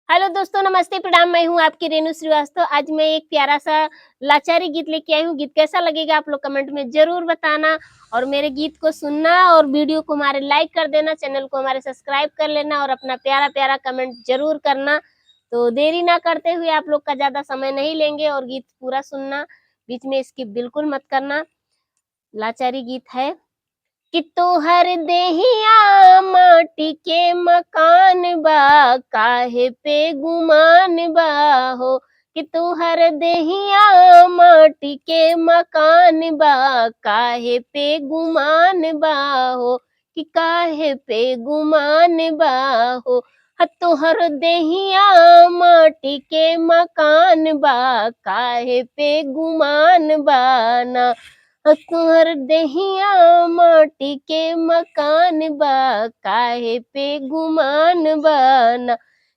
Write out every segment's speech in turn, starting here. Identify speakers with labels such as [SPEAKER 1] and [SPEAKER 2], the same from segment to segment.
[SPEAKER 1] Hello दोस्तों, नमस्ते, प्रणाम। मैं हूँ आपकी रेणु श्रीवास्तव। आज मैं एक प्यारा-सा लाचारी गीत लेके आई हूँ। गीत कैसा लगेगा आप लोग कमेंट में ज़रूर बताना और मेरे गीत को सुनना और वीडियो को हमारे लाइक कर देना, चैनल को हमारे सब्सक्राइब कर लेना और अपना प्यारा-प्यारा कमेंट ज़रूर करना। तो देरी ना करते हुए आप लोग का ज़्यादा समय नहीं लेंगे और गीत पूरा सुनना, बीच में स्किप बिल्कुल मत करना। लाचारी गीत है कि तोहर देहिया माटी के मकान बा, काहे पे गुमान बा हो। कि तोहर देहिया माटी के मकान बा, काहे पे गुमान बा हो। कि काहे पे गुमान बा हो। तोहर देहिया माटी के मकान बा, काहे पे गुमान बा ना। तोहर देहिया माटी के मकान बा, काहे पे गुमान बाना।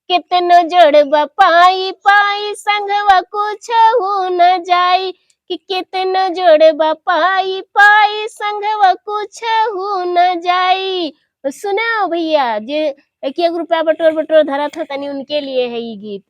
[SPEAKER 1] कितनो जड़बा पाई पाई संगवा कुछ हो न जाई। कि कितनो जड़बा पाई पाई संगवा कुछ हो न जाई। सुना भैया जे एक एक रुपया बटोर बटोर धरा था तनी उनके लिए है ये गीत।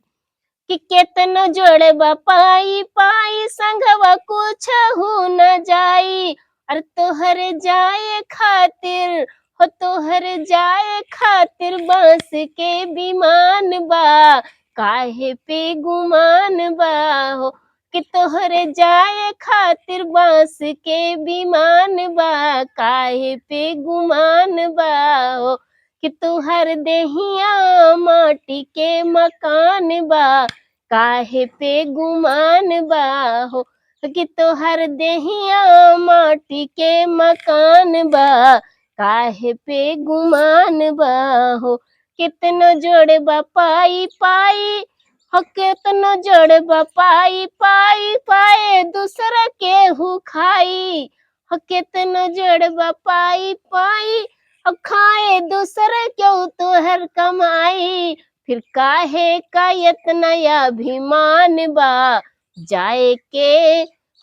[SPEAKER 1] कि केतनो जोड़बा पाई पाई संगवा कुछ हो न जाई। और तोहर जाए खातिर हो, तोहर जाए खातिर बांस के विमान बा, काहे पे गुमान बा हो। कि तोहर जाए खातिर बांस के विमान बा, काहे पे गुमान बा हो। कि तोहर देहिया माटी के मकान बा, काहे पे गुमान बा हो। कि तोहर देहिया माटी के मकान बा, काहे पे गुमान बा हो। कितनो जोड़बा पाई पाई हो, कितनो जोड़बा पाई पाई पाए दूसरा केहू खाई। हो कितनो जोड़बा पाई पाई हो, खाए दूसरा क्यों तोहर कमाई। फिर काहे का इतना अभिमान बा, जाए के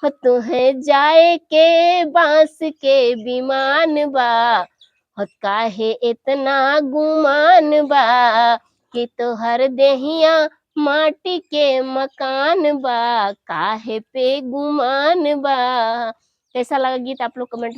[SPEAKER 1] हो तुहे जाए के बांस के विमान बा। हो काहे इतना गुमान बा, कि तोहर देहिया माटी के मकान बा, काहे पे गुमान बा। कैसा लगा गीत आप लोग कमेंट